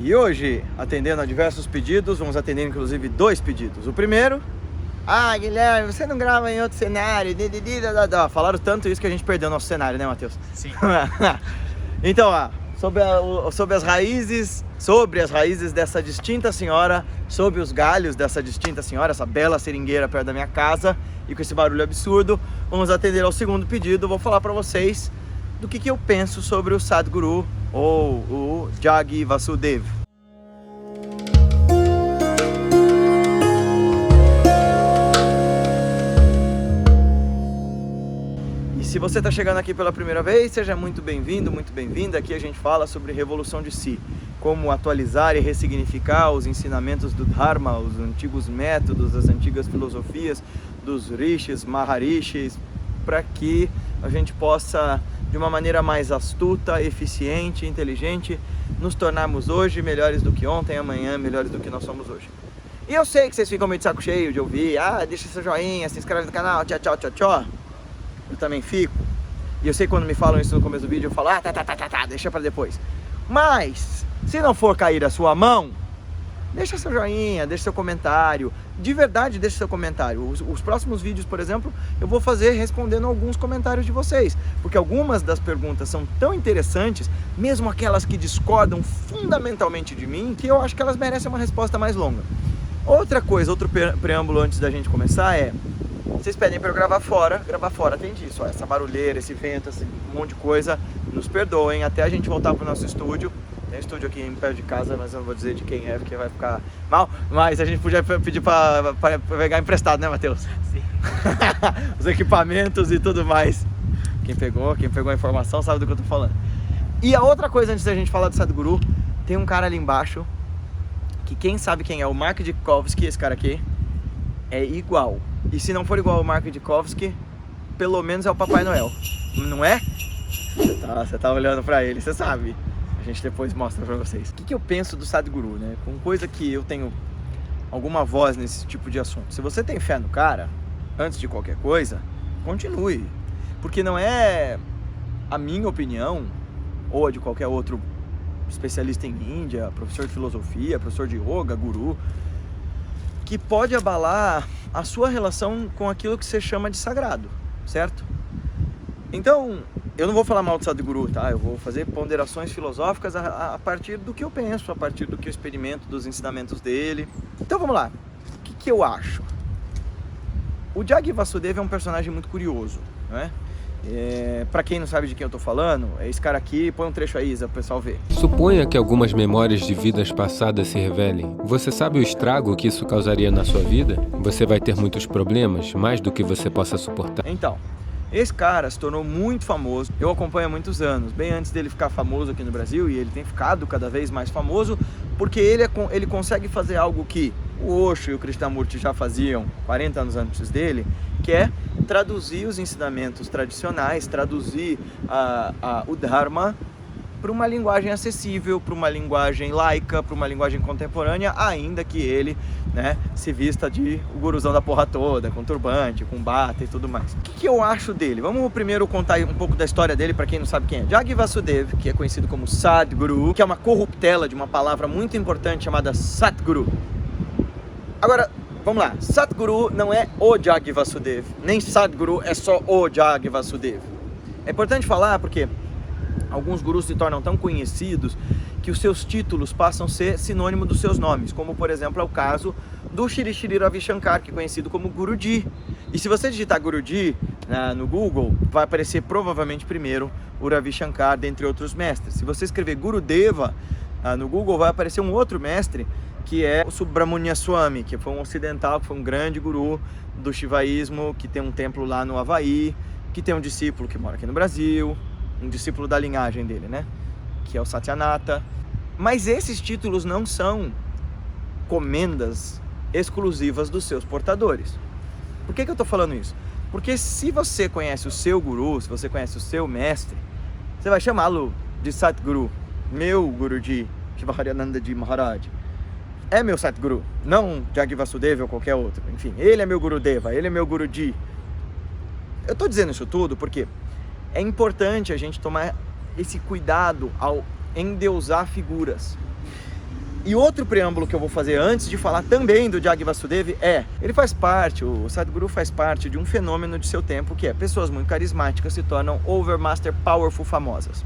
E hoje, atendendo a diversos pedidos, vamos atender inclusive 2 pedidos. O primeiro, Guilherme, você não grava em outro cenário, falaram tanto isso que a gente perdeu nosso cenário, né, Matheus? Sim. Então, sobre as raízes dessa distinta senhora, sob os galhos dessa distinta senhora, essa bela seringueira perto da minha casa, e com esse barulho absurdo, vamos atender ao segundo pedido. Vou falar para vocês do que eu penso sobre o Sadhguru, ou o Jaggi Vasudeva. E se você está chegando aqui pela primeira vez, seja muito bem-vindo, muito bem-vinda. Aqui a gente fala sobre revolução de si, como atualizar e ressignificar os ensinamentos do Dharma, os antigos métodos, as antigas filosofias dos rishis, maharishis, para que a gente possa, de uma maneira mais astuta, eficiente, inteligente, nos tornarmos hoje melhores do que ontem, amanhã melhores do que nós somos hoje. E eu sei que vocês ficam meio de saco cheio de ouvir, deixa seu joinha, se inscreve no canal, tchau, tchau, tchau, tchau. Eu também fico. E eu sei que quando me falam isso no começo do vídeo, eu falo, deixa pra depois. Mas, se não for cair a sua mão, deixa seu joinha, deixa seu comentário. De verdade, deixa seu comentário. Os próximos vídeos, por exemplo, eu vou fazer respondendo alguns comentários de vocês. Porque algumas das perguntas são tão interessantes, mesmo aquelas que discordam fundamentalmente de mim, que eu acho que elas merecem uma resposta mais longa. Outra coisa, outro preâmbulo antes da gente começar é... Vocês pedem para eu gravar fora tem disso, essa barulheira, esse vento, esse monte de coisa, nos perdoem, até a gente voltar pro nosso estúdio. Tem um estúdio aqui em perto de casa, mas eu não vou dizer de quem é, porque vai ficar mal, mas a gente podia pedir para pegar emprestado, né, Matheus? Sim. Os equipamentos e tudo mais. Quem pegou a informação sabe do que eu tô falando. E a outra coisa, antes da gente falar do Sadhguru, tem um cara ali embaixo, que quem sabe quem é, o Mark Dickovski, esse cara aqui, é igual. E se não for igual ao Mark Dickovski, pelo menos é o Papai Noel. Não é? Você tá olhando pra ele, você sabe. A gente depois mostra pra vocês. O que eu penso do Sadhguru, né? Com coisa que eu tenho alguma voz nesse tipo de assunto. Se você tem fé no cara, antes de qualquer coisa, continue. Porque não é a minha opinião, ou a de qualquer outro especialista em Índia, professor de filosofia, professor de yoga, guru, que pode abalar a sua relação com aquilo que você chama de sagrado, certo? Então, eu não vou falar mal do Sadhguru, tá? Eu vou fazer ponderações filosóficas a partir do que eu penso, a partir do que eu experimento, dos ensinamentos dele. Então vamos lá, o que eu acho? O Jaggi Vasudeva é um personagem muito curioso, né? Pra quem não sabe de quem eu tô falando, é esse cara aqui. Põe um trecho aí, Isa, pro pessoal ver. Suponha que algumas memórias de vidas passadas se revelem. Você sabe o estrago que isso causaria na sua vida? Você vai ter muitos problemas, mais do que você possa suportar. Então, esse cara se tornou muito famoso. Eu acompanho há muitos anos, bem antes dele ficar famoso aqui no Brasil, e ele tem ficado cada vez mais famoso, porque ele consegue fazer algo que o Osho e o Krishnamurti já faziam 40 anos antes dele, que é traduzir os ensinamentos tradicionais, traduzir o Dharma para uma linguagem acessível, para uma linguagem laica, para uma linguagem contemporânea, ainda que ele, né, se vista de o guruzão da porra toda, com turbante, com bata e tudo mais. O que eu acho dele? Vamos primeiro contar um pouco da história dele, para quem não sabe quem é. Jaggi Vasudeva, que é conhecido como Sadhguru, que é uma corruptela de uma palavra muito importante chamada Satguru. Agora, vamos lá, Sadhguru não é o Jaggi Vasudeva, nem Sadhguru é só o Jaggi Vasudeva. É importante falar porque alguns gurus se tornam tão conhecidos que os seus títulos passam a ser sinônimo dos seus nomes, como por exemplo é o caso do Shri Shri Ravi Shankar, que é conhecido como Guruji. E se você digitar Guruji no Google, vai aparecer provavelmente primeiro o Ravi Shankar, dentre outros mestres. Se você escrever Gurudeva no Google, vai aparecer um outro mestre, que é o Subramanya Swami, que foi um ocidental, que foi um grande guru do shivaísmo, que tem um templo lá no Havaí, que tem um discípulo que mora aqui no Brasil, um discípulo da linhagem dele, né? Que é o Satyanata. Mas esses títulos não são comendas exclusivas dos seus portadores. Por que eu estou falando isso? Porque se você conhece o seu guru, se você conhece o seu mestre, você vai chamá-lo de Satguru, meu Guruji, Shivaharananda Ji Maharaj. É meu Satguru, não Jaggi Vasudeva ou qualquer outro. Enfim, ele é meu Gurudeva, ele é meu Guruji. Eu estou dizendo isso tudo porque é importante a gente tomar esse cuidado ao endeusar figuras. E outro preâmbulo que eu vou fazer antes de falar também do Jaggi Vasudeva ele faz parte, o Sadhguru faz parte de um fenômeno de seu tempo, que é pessoas muito carismáticas se tornam overmaster powerful famosas.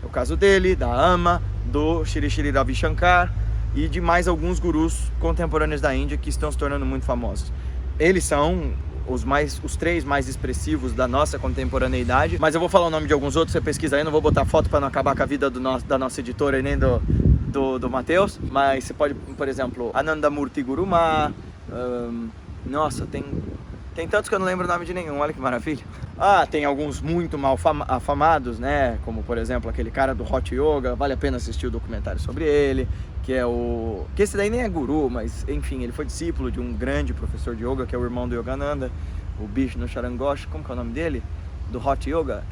É o caso dele, da Ama, do Shri Shri Ravi Shankar e de mais alguns gurus contemporâneos da Índia que estão se tornando muito famosos. Eles são os 3 mais expressivos da nossa contemporaneidade, mas eu vou falar o nome de alguns outros, você pesquisa aí, não vou botar foto para não acabar com a vida da nossa editora e nem do Matheus, mas você pode, por exemplo, Anandamurti Guruma, nossa, tem tantos que eu não lembro o nome de nenhum, olha que maravilha. Tem alguns muito mal afamados, né, como por exemplo aquele cara do Hot Yoga, vale a pena assistir o documentário sobre ele, que esse daí nem é guru, mas enfim, ele foi discípulo de um grande professor de yoga, que é o irmão do Yogananda, o Bishnu Charan Ghosh, como que é o nome dele? Do Hot Yoga?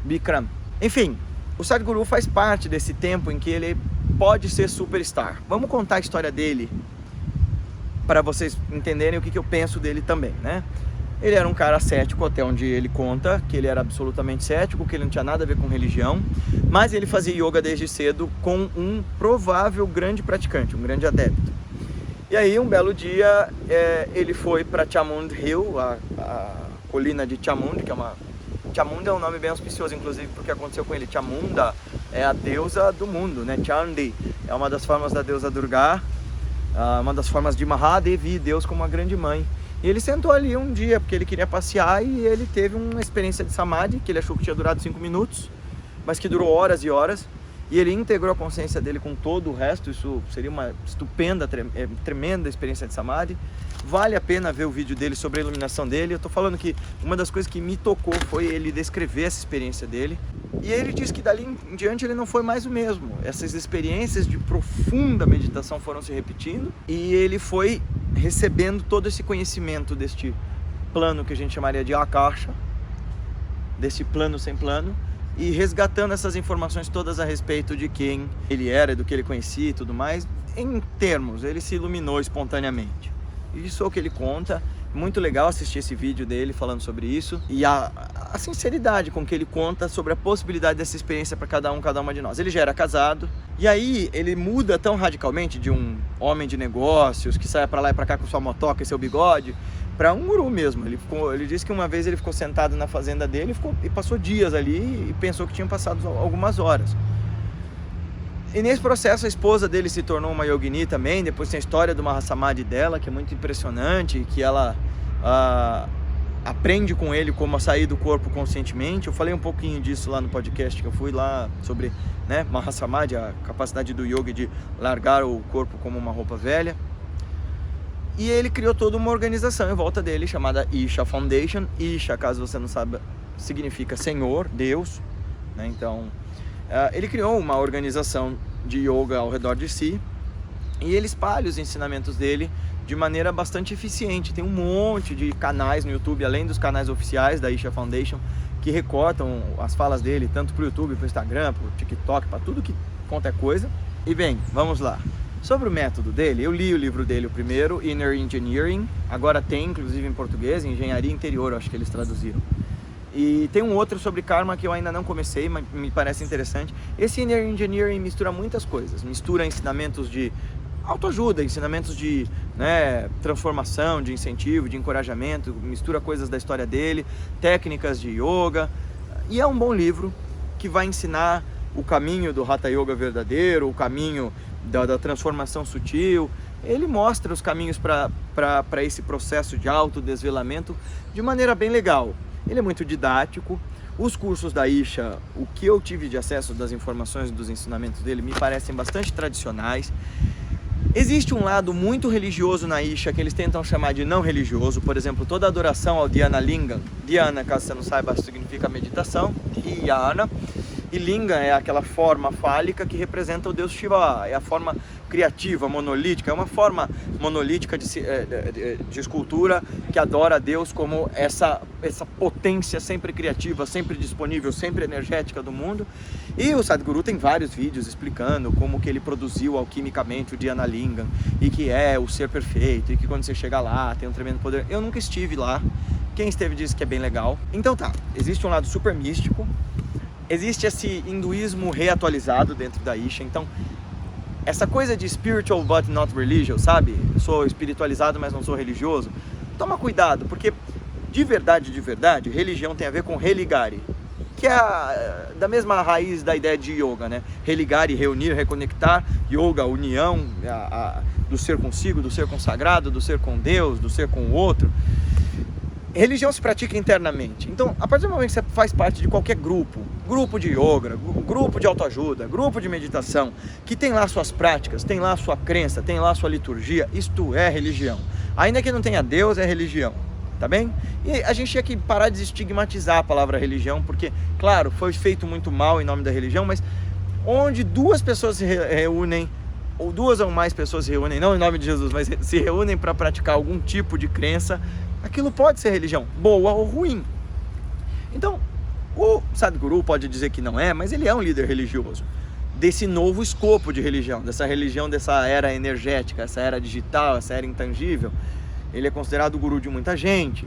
Bikram. Enfim, o Sadhguru faz parte desse tempo em que ele pode ser superstar. Vamos contar a história dele para vocês entenderem o que eu penso dele também, né? Ele era um cara cético, até onde ele conta que ele era absolutamente cético, que ele não tinha nada a ver com religião, mas ele fazia yoga desde cedo com um provável grande praticante, um grande adepto. E aí, um belo dia, ele foi para Chamund Hill, a colina de Chamund, que é uma... Chamunda é um nome bem auspicioso, inclusive, porque aconteceu com ele. Chamunda é a deusa do mundo, né? Chandi é uma das formas da deusa Durga, uma das formas de Mahadevi, Deus como uma grande mãe. E ele sentou ali um dia, porque ele queria passear, e ele teve uma experiência de Samadhi, que ele achou que tinha durado 5 minutos, mas que durou horas e horas. E ele integrou a consciência dele com todo o resto. Isso seria uma estupenda, tremenda experiência de Samadhi. Vale a pena ver o vídeo dele sobre a iluminação dele. Eu tô falando que uma das coisas que me tocou foi ele descrever essa experiência dele. E ele disse que dali em diante ele não foi mais o mesmo. Essas experiências de profunda meditação foram se repetindo. E ele foi recebendo todo esse conhecimento deste plano que a gente chamaria de Akasha, desse plano sem plano, e resgatando essas informações todas a respeito de quem ele era, do que ele conhecia e tudo mais. Em termos, ele se iluminou espontaneamente. Isso é o que ele conta. Muito legal assistir esse vídeo dele falando sobre isso. E a sinceridade com que ele conta sobre a possibilidade dessa experiência para cada uma de nós. Ele já era casado. E aí ele muda tão radicalmente de um homem de negócios que sai para lá e para cá com sua motoca e seu bigode, para um guru mesmo. Ele disse que uma vez ele ficou sentado na fazenda dele e passou dias ali e pensou que tinham passado algumas horas. E nesse processo a esposa dele se tornou uma yogini também. Depois tem a história do Mahasamadhi dela, que é muito impressionante, que ela aprende com ele como a sair do corpo conscientemente. Eu falei um pouquinho disso lá no podcast que eu fui lá sobre, né, Mahasamadhi, a capacidade do yogi de largar o corpo como uma roupa velha. E ele criou toda uma organização em volta dele chamada Isha Foundation. Isha, caso você não saiba, significa Senhor, Deus, né? Então ele criou uma organização de yoga ao redor de si e ele espalha os ensinamentos dele de maneira bastante eficiente. Tem um monte de canais no YouTube, além dos canais oficiais da Isha Foundation, que recortam as falas dele, tanto para o YouTube, para o Instagram, para o TikTok, para tudo que conta é coisa. E bem, vamos lá. Sobre o método dele, eu li o livro dele, o primeiro, Inner Engineering, agora tem inclusive em português, Engenharia Interior, acho que eles traduziram. E tem um outro sobre karma que eu ainda não comecei, mas me parece interessante. Esse Inner Engineering mistura muitas coisas, mistura ensinamentos de autoajuda, ensinamentos de, né, transformação, de incentivo, de encorajamento, mistura coisas da história dele, técnicas de yoga. E é um bom livro que vai ensinar o caminho do Hatha Yoga verdadeiro, o caminho da transformação sutil. Ele mostra os caminhos para esse processo de autodesvelamento de maneira bem legal. Ele é muito didático. Os cursos da Isha, o que eu tive de acesso das informações dos ensinamentos dele, me parecem bastante tradicionais. Existe um lado muito religioso na Isha que eles tentam chamar de não religioso. Por exemplo, toda adoração ao Dhyana Lingam. Dhyana, caso você não saiba, significa meditação. Dhyana. E Linga é aquela forma fálica que representa o Deus Shiva. É a forma criativa, monolítica. É uma forma monolítica de escultura que adora a Deus como essa potência sempre criativa, sempre disponível, sempre energética do mundo. E o Sadhguru tem vários vídeos explicando como que ele produziu alquimicamente o Dhyana Lingam e que é o ser perfeito e que quando você chega lá tem um tremendo poder. Eu nunca estive lá. Quem esteve disse que é bem legal. Então tá, existe um lado super místico. Existe esse hinduísmo reatualizado dentro da Isha. Então essa coisa de spiritual but not religious, sabe? Eu sou espiritualizado, mas não sou religioso. Toma cuidado, porque de verdade, religião tem a ver com religare, que é da mesma raiz da ideia de yoga, né? Religare, reunir, reconectar, yoga, união do ser consigo, do ser consagrado, do ser com Deus, do ser com o outro. Religião se pratica internamente. Então, a partir do momento que você faz parte de qualquer grupo de yoga, grupo de autoajuda, grupo de meditação, que tem lá suas práticas, tem lá sua crença, tem lá sua liturgia, isto é religião. Ainda que não tenha Deus, é religião, tá bem? E a gente tinha que parar de estigmatizar a palavra religião, porque, claro, foi feito muito mal em nome da religião, mas onde duas pessoas se reúnem, ou duas ou mais pessoas se reúnem, não em nome de Jesus, mas se reúnem para praticar algum tipo de crença, aquilo pode ser religião, boa ou ruim. Então, o Sadhguru pode dizer que não é, mas ele é um líder religioso desse novo escopo de religião, dessa religião, dessa era energética, essa era digital, essa era intangível. Ele é considerado o guru de muita gente.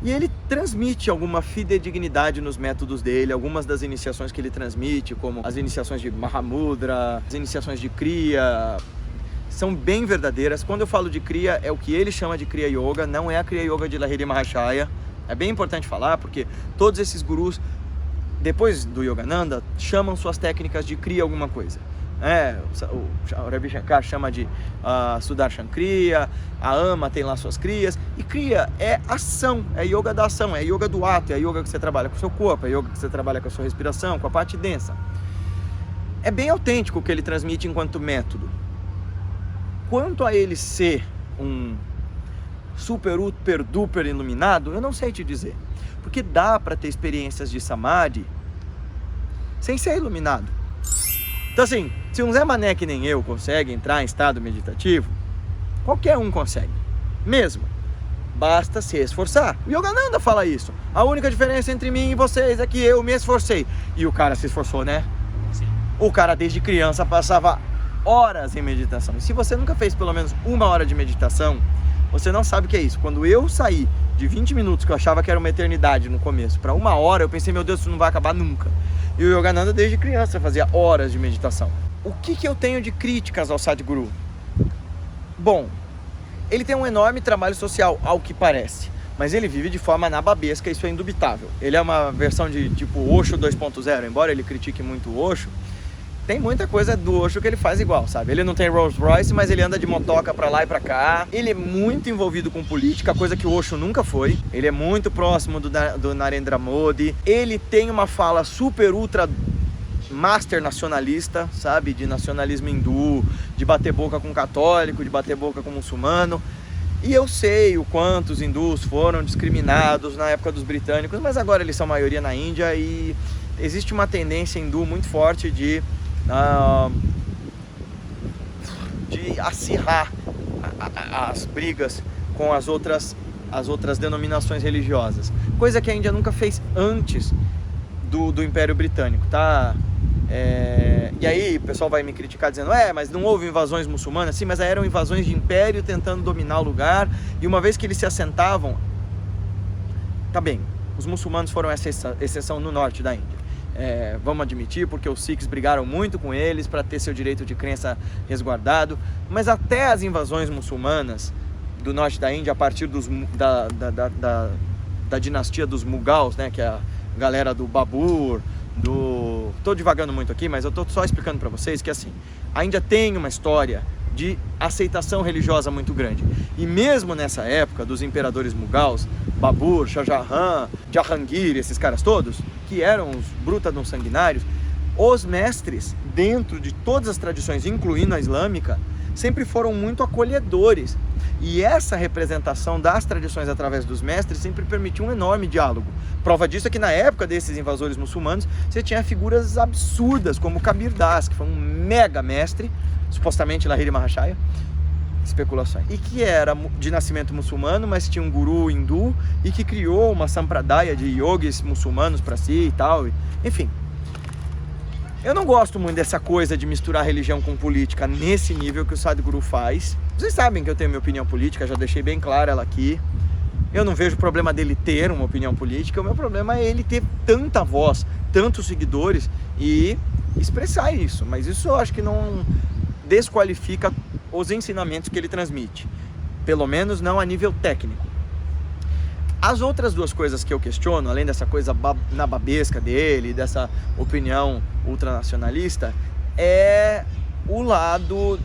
E ele transmite alguma fidedignidade nos métodos dele, algumas das iniciações que ele transmite, como as iniciações de Mahamudra, as iniciações de Kriya, são bem verdadeiras. Quando eu falo de Kriya, é o que ele chama de Kriya Yoga, não é a Kriya Yoga de Lahiri Mahashaya. É bem importante falar, porque todos esses gurus, depois do Yogananda, chamam suas técnicas de Kriya alguma coisa. O Ravi Shankar chama de Sudarshan Kriya, a Ama tem lá suas Kriyas, e Kriya é ação, é yoga da ação, é yoga do ato, é yoga que você trabalha com o seu corpo, é yoga que você trabalha com a sua respiração, com a parte densa. É bem autêntico o que ele transmite enquanto método. Quanto a ele ser um super duper iluminado, eu não sei te dizer, porque dá para ter experiências de Samadhi sem ser iluminado. Então assim, se um Zé Mané que nem eu consegue entrar em estado meditativo, qualquer um consegue, mesmo, basta se esforçar. O Yogananda fala isso, a única diferença entre mim e vocês é que eu me esforcei. E o cara se esforçou, né? Sim. O cara desde criança passava horas em meditação, e se você nunca fez pelo menos 1 hora de meditação, você não sabe o que é isso. Quando eu saí de 20 minutos, que eu achava que era uma eternidade no começo, para 1 hora, eu pensei, meu Deus, isso não vai acabar nunca. E o Yogananda desde criança fazia horas de meditação. O que eu tenho de críticas ao Sadhguru? Bom, ele tem um enorme trabalho social, ao que parece, mas ele vive de forma nababesca, isso é indubitável. Ele é uma versão de tipo Osho 2.0, embora ele critique muito o Osho, tem muita coisa do Osho que ele faz igual, sabe? Ele não tem Rolls Royce, mas ele anda de motoca pra lá e pra cá. Ele é muito envolvido com política, coisa que o Osho nunca foi. Ele é muito próximo do Narendra Modi. Ele tem uma fala super ultra master nacionalista, sabe? De nacionalismo hindu, de bater boca com católico, de bater boca com muçulmano. E eu sei o quanto os hindus foram discriminados na época dos britânicos, mas agora eles são maioria na Índia e existe uma tendência hindu muito forte de acirrar as brigas com as outras denominações religiosas, coisa que a Índia nunca fez antes do Império Britânico, tá? E aí o pessoal vai me criticar dizendo, mas não houve invasões muçulmanas? Sim, mas eram invasões de império tentando dominar o lugar, e uma vez que eles se assentavam, tá bem, os muçulmanos foram essa exceção no norte da Índia. Vamos admitir, porque os Sikhs brigaram muito com eles para ter seu direito de crença resguardado, mas até as invasões muçulmanas do norte da Índia, a partir da dinastia dos Mughals, né, que é a galera do Babur, tô divagando muito aqui, mas eu tô só explicando para vocês que assim, a Índia tem uma história de aceitação religiosa muito grande, e mesmo nessa época dos imperadores Mughals, Babur, Shah Jahan, Jahangir, esses caras todos, que eram os brutadões sanguinários, os mestres, dentro de todas as tradições, incluindo a islâmica, sempre foram muito acolhedores. E essa representação das tradições através dos mestres sempre permitiu um enorme diálogo. Prova disso é que na época desses invasores muçulmanos, você tinha figuras absurdas, como Kabir Das, que foi um mega mestre, supostamente Lahiri Mahashaya, especulações, e que era de nascimento muçulmano, mas tinha um guru hindu e que criou uma sampradaya de yogis muçulmanos para si e tal, enfim. Eu não gosto muito dessa coisa de misturar religião com política nesse nível que o Sadhguru faz. Vocês sabem que eu tenho minha opinião política, já deixei bem clara ela aqui. Eu não vejo problema dele ter uma opinião política, o meu problema é ele ter tanta voz, tantos seguidores e expressar isso, mas isso eu acho que desqualifica os ensinamentos que ele transmite, pelo menos não a nível técnico. As outras duas coisas que eu questiono, além dessa coisa nababesca dele, dessa opinião ultranacionalista, é o lado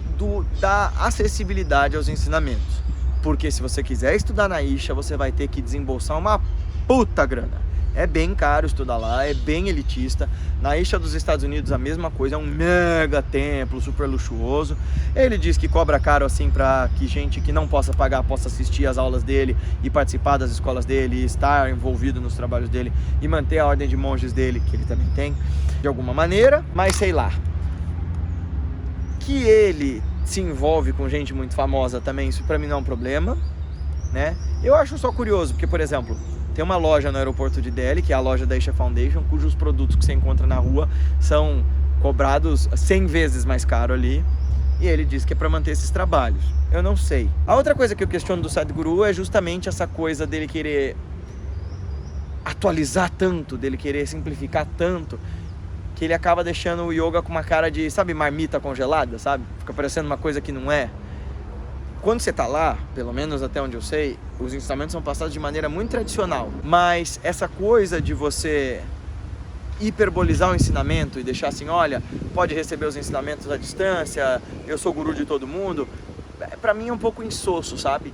da acessibilidade aos ensinamentos. Porque se você quiser estudar na Isha, você vai ter que desembolsar uma puta grana. É bem caro estudar lá, é bem elitista. Na Isha dos Estados Unidos a mesma coisa, é um mega templo, super luxuoso. Ele diz que cobra caro assim para que gente que não possa pagar possa assistir às aulas dele e participar das escolas dele, e estar envolvido nos trabalhos dele e manter a ordem de monges dele, que ele também tem, de alguma maneira. Mas sei lá, que ele se envolve com gente muito famosa também, isso pra mim não é um problema, né? Eu acho só curioso, porque, por exemplo, tem uma loja no aeroporto de Delhi, que é a loja da Isha Foundation, cujos produtos que você encontra na rua são cobrados 100 vezes mais caro ali, e ele diz que é para manter esses trabalhos. Eu não sei. A outra coisa que eu questiono do Sadhguru é justamente essa coisa dele querer atualizar tanto, dele querer simplificar tanto, que ele acaba deixando o yoga com uma cara de, sabe, marmita congelada, sabe? Fica parecendo uma coisa que não é. Quando você tá lá, pelo menos até onde eu sei, os ensinamentos são passados de maneira muito tradicional. Mas essa coisa de você hiperbolizar o ensinamento e deixar assim, olha, pode receber os ensinamentos à distância, eu sou guru de todo mundo, pra mim é um pouco insosso, sabe?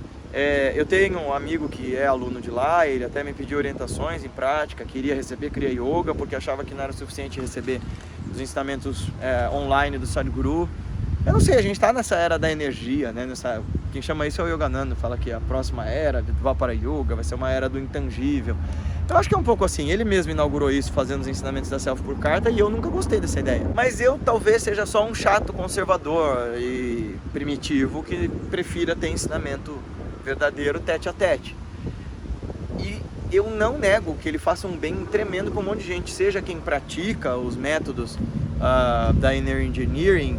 Eu tenho um amigo que é aluno de lá, ele até me pediu orientações em prática, queria receber Kriya Yoga, porque achava que não era suficiente receber os ensinamentos online do Sadhguru. Eu não sei, a gente está nessa era da energia, né? Quem chama isso é o Yogananda, fala que a próxima era do Dvapara Yuga vai ser uma era do intangível. Eu acho que é um pouco assim, ele mesmo inaugurou isso fazendo os ensinamentos da Self por carta e eu nunca gostei dessa ideia. Mas eu talvez seja só um chato conservador e primitivo que prefira ter ensinamento verdadeiro tete a tete. E eu não nego que ele faça um bem tremendo para um monte de gente, seja quem pratica os métodos da Inner Engineering,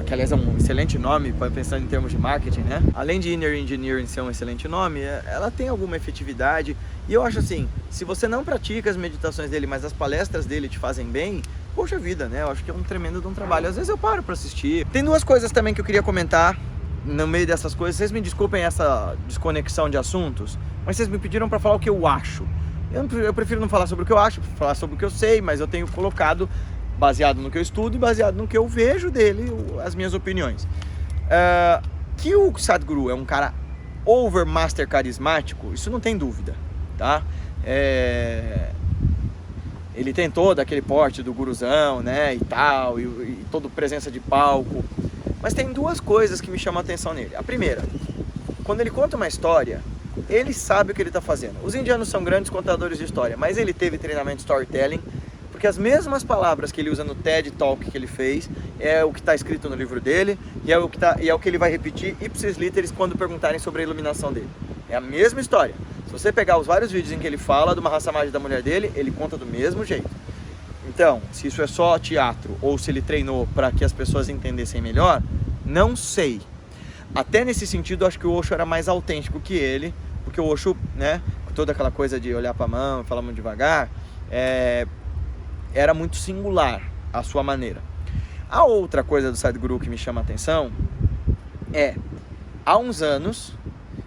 que aliás é um excelente nome para pensar em termos de marketing, né? Além de Inner Engineering ser um excelente nome, ela tem alguma efetividade. E eu acho assim, se você não pratica as meditações dele, mas as palestras dele te fazem bem, poxa vida, né? Eu acho que é um tremendo de um trabalho. Às vezes eu paro para assistir. Tem duas coisas também que eu queria comentar no meio dessas coisas. Vocês me desculpem essa desconexão de assuntos, mas vocês me pediram para falar o que eu acho. Eu prefiro não falar sobre o que eu acho, falar sobre o que eu sei, mas eu tenho colocado baseado no que eu estudo e baseado no que eu vejo dele, as minhas opiniões. Que o Sadhguru é um cara overmaster carismático, isso não tem dúvida, tá? Ele tem todo aquele porte do guruzão, né, e tal, e toda presença de palco. Mas tem duas coisas que me chamam a atenção nele. A primeira, quando ele conta uma história, ele sabe o que ele está fazendo. Os indianos são grandes contadores de história, mas ele teve treinamento de storytelling, porque as mesmas palavras que ele usa no TED Talk que ele fez é o que está escrito no livro dele e é o que ele vai repetir ipsis literis quando perguntarem sobre a iluminação dele. É a mesma história. Se você pegar os vários vídeos em que ele fala do Mahasamadhi da mulher dele, ele conta do mesmo jeito. Então, se isso é só teatro ou se ele treinou para que as pessoas entendessem melhor, não sei. Até nesse sentido, acho que o Osho era mais autêntico que ele, porque o Osho, né, com toda aquela coisa de olhar para a mão e falar muito devagar, era muito singular a sua maneira. A outra coisa do Sadhguru que me chama a atenção há uns anos,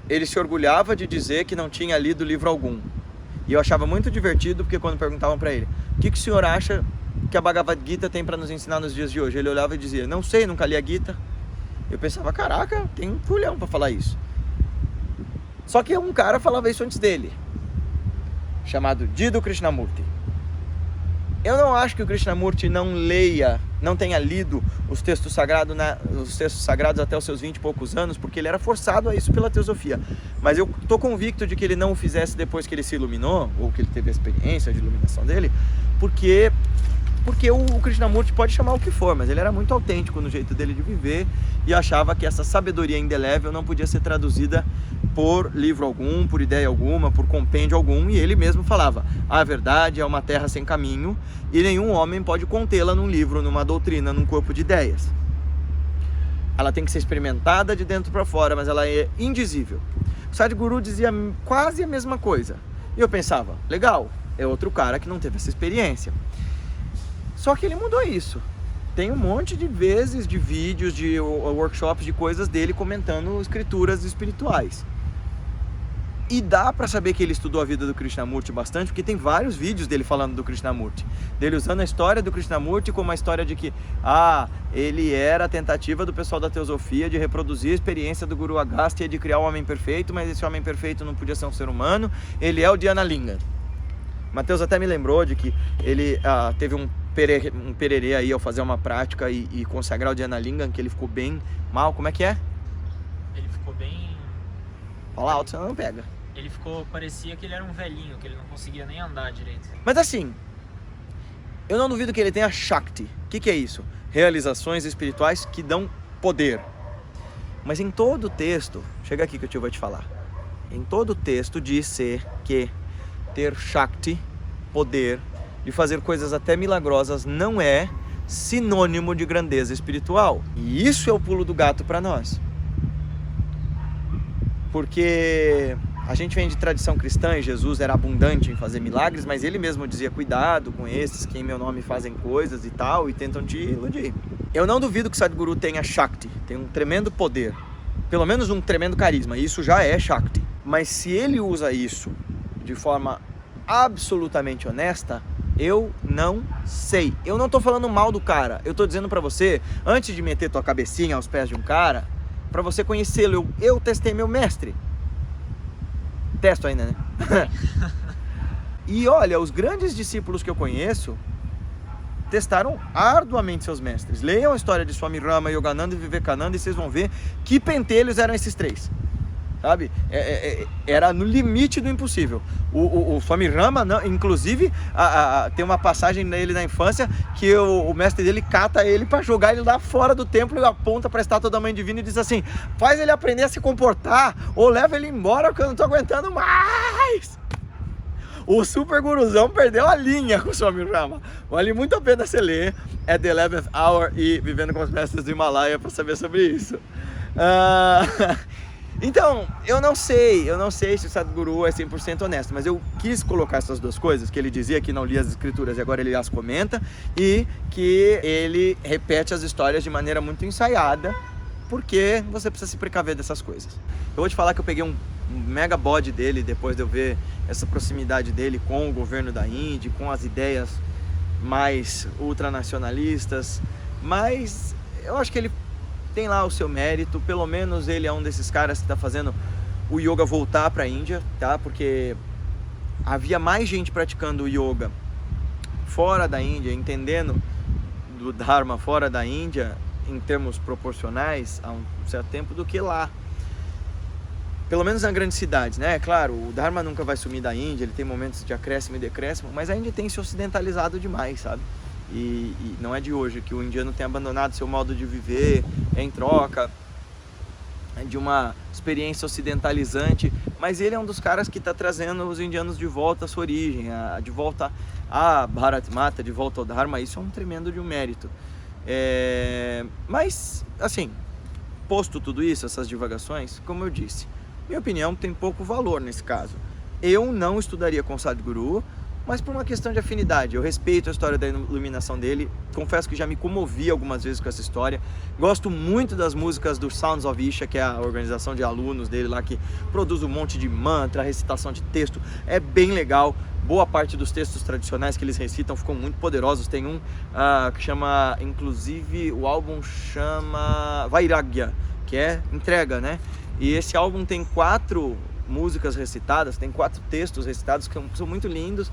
ele se orgulhava de dizer que não tinha lido livro algum. E eu achava muito divertido, porque quando perguntavam para ele, o que o senhor acha que a Bhagavad Gita tem para nos ensinar nos dias de hoje? Ele olhava e dizia, não sei, nunca li a Gita. Eu pensava, caraca, tem um culhão para falar isso. Só que um cara falava isso antes dele, chamado Jiddu Krishnamurti. Eu não acho que o Krishnamurti não tenha lido os textos sagrados até os seus 20 e poucos anos, porque ele era forçado a isso pela teosofia. Mas eu estou convicto de que ele não o fizesse depois que ele se iluminou, ou que ele teve a experiência de iluminação dele, porque o Krishnamurti pode chamar o que for, mas ele era muito autêntico no jeito dele de viver e achava que essa sabedoria indelével não podia ser traduzida por livro algum, por ideia alguma, por compêndio algum, e ele mesmo falava, a verdade é uma terra sem caminho e nenhum homem pode contê-la num livro, numa doutrina, num corpo de ideias. Ela tem que ser experimentada de dentro para fora, mas ela é indizível. O Sadhguru dizia quase a mesma coisa. E eu pensava, legal, é outro cara que não teve essa experiência. Só que ele mudou isso. tem um monte de vezes de vídeos, de workshops, de coisas dele comentando escrituras espirituais. E dá pra saber que ele estudou a vida do Krishnamurti bastante, porque tem vários vídeos dele falando do Krishnamurti, dele usando a história do Krishnamurti como uma história de que ele era a tentativa do pessoal da teosofia de reproduzir a experiência do Guru Agastya de criar um homem perfeito, mas esse homem perfeito não podia ser um ser humano, ele é o Dhyanalinga. Mateus até me lembrou de que ele teve um pererê aí ao fazer uma prática e consagrar o Dhyanalinga, que ele ficou bem mal. Como é que é? Ele ficou bem... Fala alto, senão não pega. Ele parecia que ele era um velhinho, que ele não conseguia nem andar direito. Mas assim, eu não duvido que ele tenha Shakti. O que é isso? Realizações espirituais que dão poder. Mas em todo o texto, chega aqui que eu vou te falar. Em todo o texto diz que ter Shakti, poder, de fazer coisas até milagrosas, não é sinônimo de grandeza espiritual. E isso é o pulo do gato para nós. Porque a gente vem de tradição cristã e Jesus era abundante em fazer milagres, mas ele mesmo dizia, cuidado com esses que em meu nome fazem coisas e tal, e tentam te iludir. Eu não duvido que Sadhguru tenha Shakti, tem um tremendo poder, pelo menos um tremendo carisma, isso já é Shakti. Mas se ele usa isso de forma absolutamente honesta, eu não sei. Eu não tô falando mal do cara, eu tô dizendo pra você, antes de meter tua cabecinha aos pés de um cara, para você conhecê-lo, eu testei meu mestre. Testo ainda, né? E olha, os grandes discípulos que eu conheço testaram arduamente seus mestres. Leiam a história de Swami Rama, Yogananda e Vivekananda e vocês vão ver que pentelhos eram esses três. Sabe? Era no limite do impossível. O Swami Rama, inclusive, tem uma passagem dele na infância que o mestre dele cata ele para jogar ele lá fora do templo e aponta para a estátua da Mãe Divina e diz assim: faz ele aprender a se comportar ou leva ele embora porque eu não tô aguentando mais. O super guruzão perdeu a linha com o Swami Rama. Vale muito a pena você ler At the 11th Hour e Vivendo com os Mestres do Himalaia para saber sobre isso. Então, eu não sei se o Sadhguru é 100% honesto, mas eu quis colocar essas duas coisas, que ele dizia que não lia as escrituras e agora ele as comenta, e que ele repete as histórias de maneira muito ensaiada, porque você precisa se precaver dessas coisas. Eu vou te falar que eu peguei um mega bode dele, depois de eu ver essa proximidade dele com o governo da Índia, com as ideias mais ultranacionalistas, mas eu acho que ele tem lá o seu mérito, pelo menos ele é um desses caras que está fazendo o yoga voltar para a Índia, tá? Porque havia mais gente praticando o yoga fora da Índia, entendendo do Dharma fora da Índia, em termos proporcionais, há um certo tempo, do que lá. Pelo menos nas grandes cidades, né? Claro, o Dharma nunca vai sumir da Índia, ele tem momentos de acréscimo e decréscimo, mas a Índia tem se ocidentalizado demais, sabe? E não é de hoje que o indiano tem abandonado seu modo de viver em troca de uma experiência ocidentalizante, mas ele é um dos caras que está trazendo os indianos de volta à sua origem, de volta a Bharat Mata, de volta ao Dharma. Isso é um tremendo de um mérito. Mas, assim, posto tudo isso, essas divagações, como eu disse, minha opinião tem pouco valor nesse caso. Eu não estudaria com Sadhguru, mas por uma questão de afinidade. Eu respeito a história da iluminação dele, confesso que já me comovi algumas vezes com essa história. Gosto muito das músicas do Sounds of Isha, que é a organização de alunos dele lá, que produz um monte de mantra, recitação de texto, é bem legal. Boa parte dos textos tradicionais que eles recitam ficam muito poderosos. Tem um que chama, inclusive o álbum chama Vairagya, que é entrega, né? E esse álbum tem 4 músicas recitadas, tem 4 textos recitados que são muito lindos.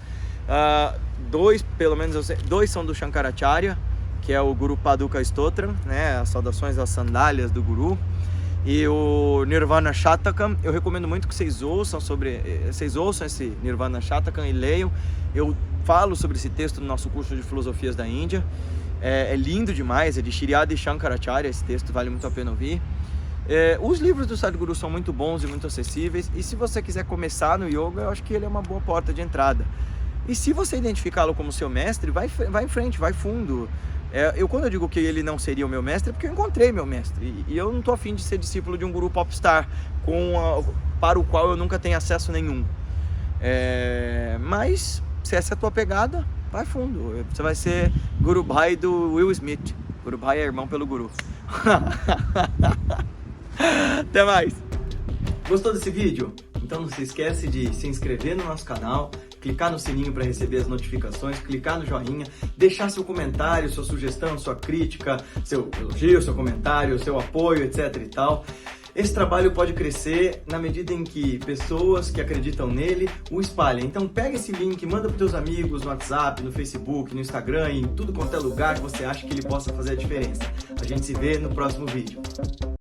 2, pelo menos eu sei, 2 são do Shankaracharya, que é o Guru Paduka Stotram, né, as saudações às sandálias do Guru, e o Nirvana Shatakam. Eu recomendo muito que vocês ouçam esse Nirvana Shatakam e leiam. Eu falo sobre esse texto no nosso curso de Filosofias da Índia. É lindo demais, é de Shri Adi Shankaracharya, esse texto vale muito a pena ouvir. Os livros do Sadhguru são muito bons e muito acessíveis, e se você quiser começar no yoga, eu acho que ele é uma boa porta de entrada. E se você identificá-lo como seu mestre, vai em frente, vai fundo. Quando eu digo que ele não seria o meu mestre, é porque eu encontrei meu mestre, e eu não estou afim de ser discípulo de um guru popstar para o qual eu nunca tenho acesso nenhum. Mas se essa é a tua pegada, vai fundo. Você vai ser Guru Bhai do Will Smith. Guru Bhai é irmão pelo guru. Até mais! Gostou desse vídeo? Então não se esquece de se inscrever no nosso canal, clicar no sininho para receber as notificações, clicar no joinha, deixar seu comentário, sua sugestão, sua crítica, seu elogio, seu comentário, seu apoio, etc e tal. Esse trabalho pode crescer na medida em que pessoas que acreditam nele o espalhem. Então pega esse link, manda para os teus amigos no WhatsApp, no Facebook, no Instagram, em tudo quanto é lugar que você acha que ele possa fazer a diferença. A gente se vê no próximo vídeo.